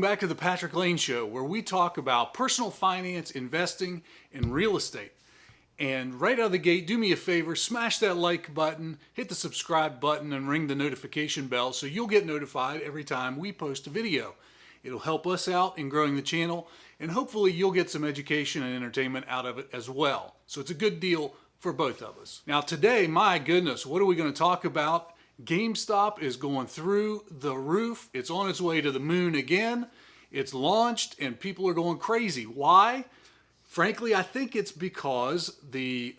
Welcome back to the Patrick Lane Show, where we talk about personal finance, investing, and real estate. And right out of the gate, do me a favor, smash that like button, hit the subscribe button, and ring the notification bell so you'll get notified every time we post a video. It'll help us out in growing the channel, and hopefully you'll get some education and entertainment out of it as well. So it's a good deal for both of us. Now today, my goodness, what are we going to talk about? GameStop is going through the roof. It's on its way to the moon again. It's launched and people are going crazy. Why? Frankly, I think it's because the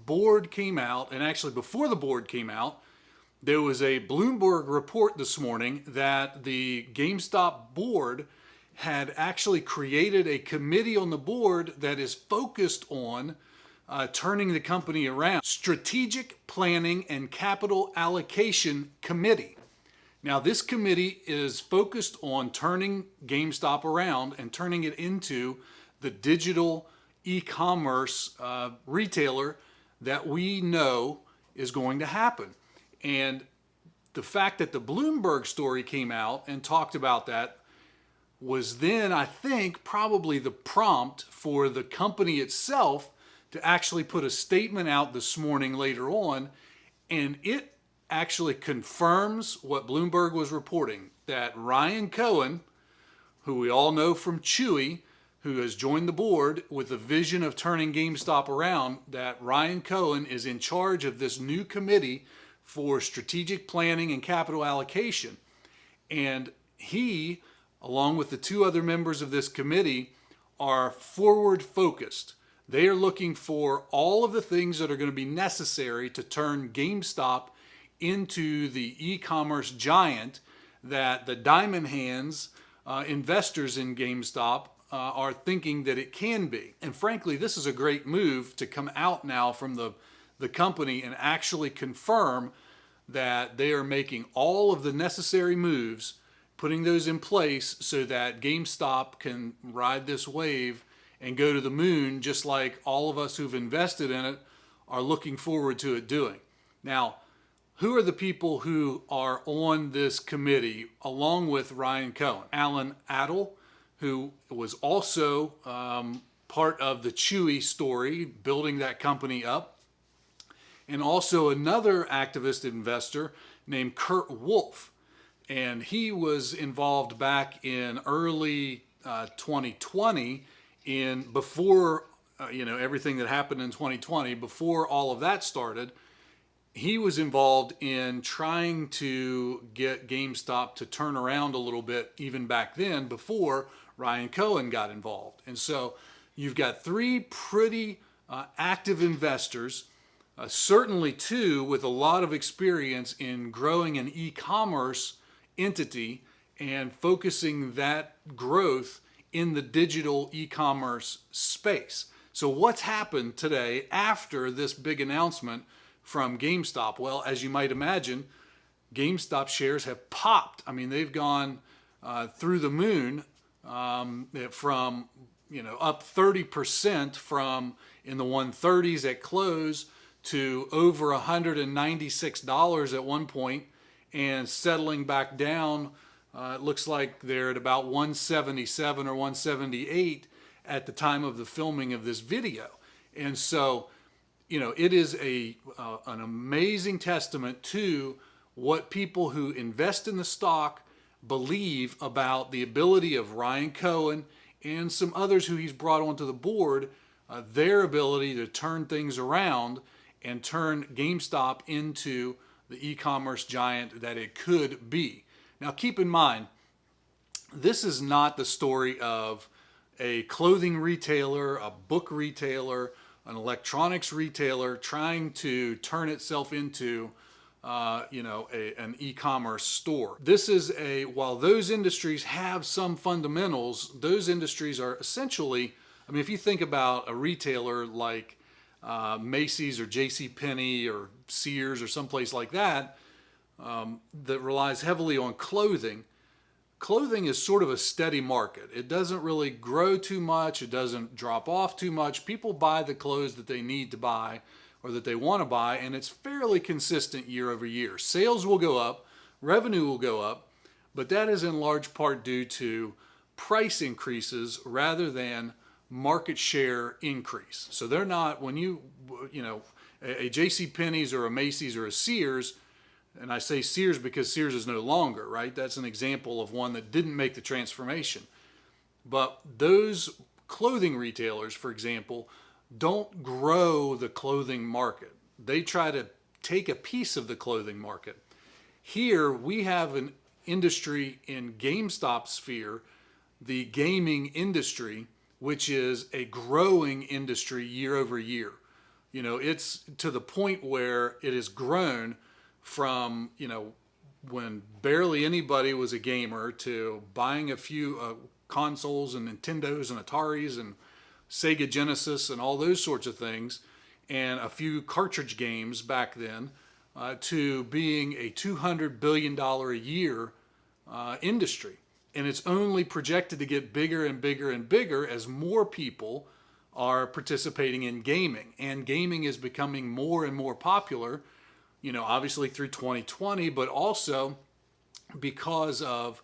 board came out, and actually before the board came out, there was a Bloomberg report this morning that the GameStop board had actually created a committee on the board that is focused on turning the company around. Strategic Planning and Capital Allocation Committee. Now, this committee is focused on turning GameStop around and turning it into the digital e-commerce retailer that we know is going to happen. And the fact that the Bloomberg story came out and talked about that was then, I think, probably the prompt for the company itself to actually put a statement out this morning later on, and it actually confirms what Bloomberg was reporting, that Ryan Cohen, who we all know from Chewy, who has joined the board with a vision of turning GameStop around, that Ryan Cohen is in charge of this new committee for strategic planning and capital allocation. And he, along with the two other members of this committee, are forward focused. They are looking for all of the things that are going to be necessary to turn GameStop into the e-commerce giant that the diamond hands investors in GameStop are thinking that it can be. And frankly, this is a great move to come out now from the company and actually confirm that they are making all of the necessary moves, putting those in place so that GameStop can ride this wave and go to the moon, just like all of us who've invested in it are looking forward to it doing. Now, who are the people who are on this committee along with Ryan Cohen? Alan Adel, who was also part of the Chewy story, building that company up, and also another activist investor named Kurt Wolf. And he was involved back in early 2020 before everything that happened in 2020, before all of that started. He was involved in trying to get GameStop to turn around a little bit even back then, before Ryan Cohen got involved. And so you've got three pretty active investors, certainly two with a lot of experience in growing an e-commerce entity and focusing that growth in the digital e-commerce space. So what's happened today after this big announcement from GameStop? Well, as you might imagine, GameStop shares have popped. I mean, they've gone through the moon from, up 30% from in the 130s at close to over $196 at one point, and settling back down. It looks like they're at about 177 or 178 at the time of the filming of this video. And so, it is an amazing testament to what people who invest in the stock believe about the ability of Ryan Cohen and some others who he's brought onto the board, their ability to turn things around and turn GameStop into the e-commerce giant that it could be. Now, keep in mind, this is not the story of a clothing retailer, a book retailer, an electronics retailer trying to turn itself into, an e-commerce store. This is while those industries have some fundamentals, those industries are essentially, if you think about a retailer like Macy's or JCPenney or Sears or someplace like that, that relies heavily on clothing. Clothing is sort of a steady market. It doesn't really grow too much. It doesn't drop off too much. People buy the clothes that they need to buy or that they want to buy, and it's fairly consistent year over year. Sales will go up, revenue will go up, but that is in large part due to price increases rather than market share increase. So they're not, when you know, a J.C. Penney's or a Macy's or a Sears, and I say Sears because Sears is no longer, right? That's an example of one that didn't make the transformation. But those clothing retailers, for example, don't grow the clothing market. They try to take a piece of the clothing market. Here we have an industry in GameStop sphere, the gaming industry, which is a growing industry year over year. You know, it's to the point where it has grown from, you know, when barely anybody was a gamer to buying a few consoles and Nintendos and Ataris and Sega Genesis and all those sorts of things, and a few cartridge games back then, to being a $200 billion a year industry. And it's only projected to get bigger and bigger and bigger as more people are participating in gaming. And gaming is becoming more and more popular, you know, obviously through 2020, but also because of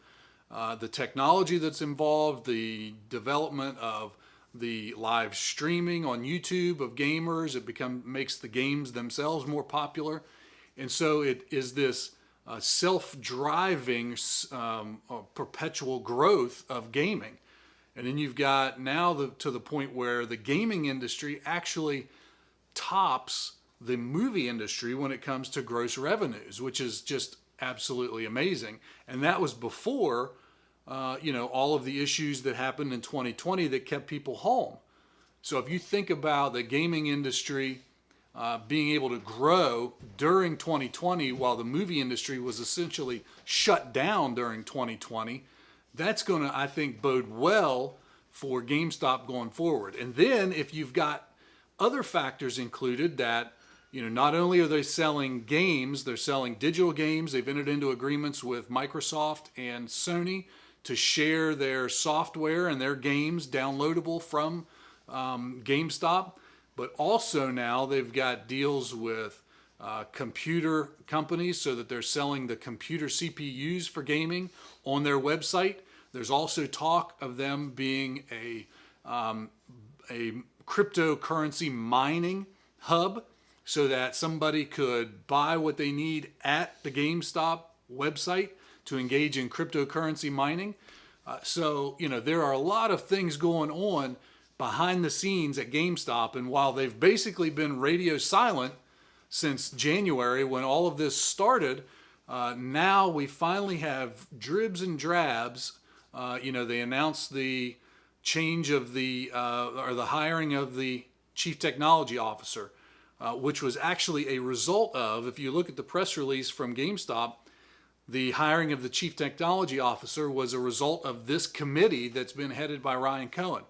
the technology that's involved, the development of the live streaming on YouTube of gamers. It makes the games themselves more popular. And so it is this self-driving perpetual growth of gaming. And then you've got now to the point where the gaming industry actually tops the movie industry when it comes to gross revenues, which is just absolutely amazing. And that was before, you know, all of the issues that happened in 2020 that kept people home. So if you think about the gaming industry being able to grow during 2020 while the movie industry was essentially shut down during 2020, that's going to, I think, bode well for GameStop going forward. And then if you've got other factors included that, you know, not only are they selling games, they're selling digital games. They've entered into agreements with Microsoft and Sony to share their software and their games downloadable from GameStop. But also now they've got deals with computer companies so that they're selling the computer CPUs for gaming on their website. There's also talk of them being a cryptocurrency mining hub so that somebody could buy what they need at the GameStop website to engage in cryptocurrency mining. So, you know, there are a lot of things going on behind the scenes at GameStop. And while they've basically been radio silent since January when all of this started, now we finally have dribs and drabs. You know, they announced the change of or the hiring of the chief technology officer, which was actually a result of, if you look at the press release from GameStop, the hiring of the chief technology officer was a result of this committee that's been headed by Ryan Cohen.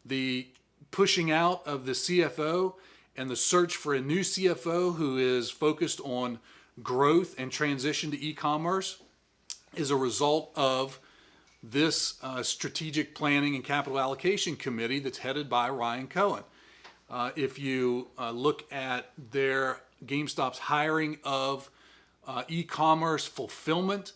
The pushing out of the CFO and the search for a new CFO who is focused on growth and transition to e-commerce is a result of this strategic planning and capital allocation committee that's headed by Ryan Cohen. If you look at their GameStop's hiring of e-commerce fulfillment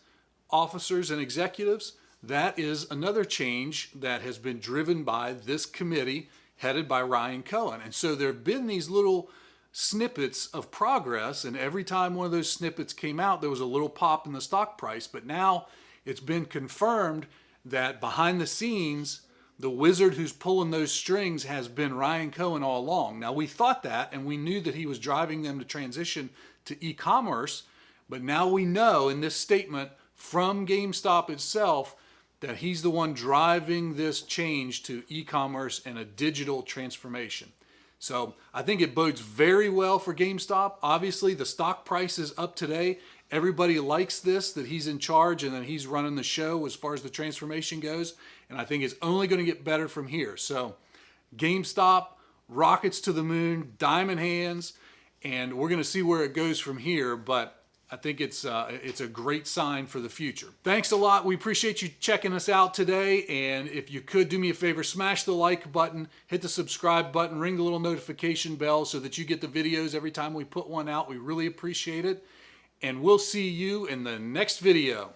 officers and executives, that is another change that has been driven by this committee headed by Ryan Cohen. And so there have been these little snippets of progress, and every time one of those snippets came out, there was a little pop in the stock price. But now it's been confirmed that behind the scenes, the wizard who's pulling those strings has been Ryan Cohen all along. Now, we thought that, and we knew that he was driving them to transition to e-commerce, but now we know in this statement from GameStop itself that he's the one driving this change to e-commerce and a digital transformation. So I think it bodes very well for GameStop. Obviously, the stock price is up today. Everybody likes this, that he's in charge and that he's running the show as far as the transformation goes. And I think it's only going to get better from here. So GameStop, rockets to the moon, diamond hands, and we're going to see where it goes from here. But I think it's a great sign for the future. Thanks a lot. We appreciate you checking us out today. And if you could do me a favor, smash the like button, hit the subscribe button, ring the little notification bell so that you get the videos every time we put one out. We really appreciate it. And we'll see you in the next video.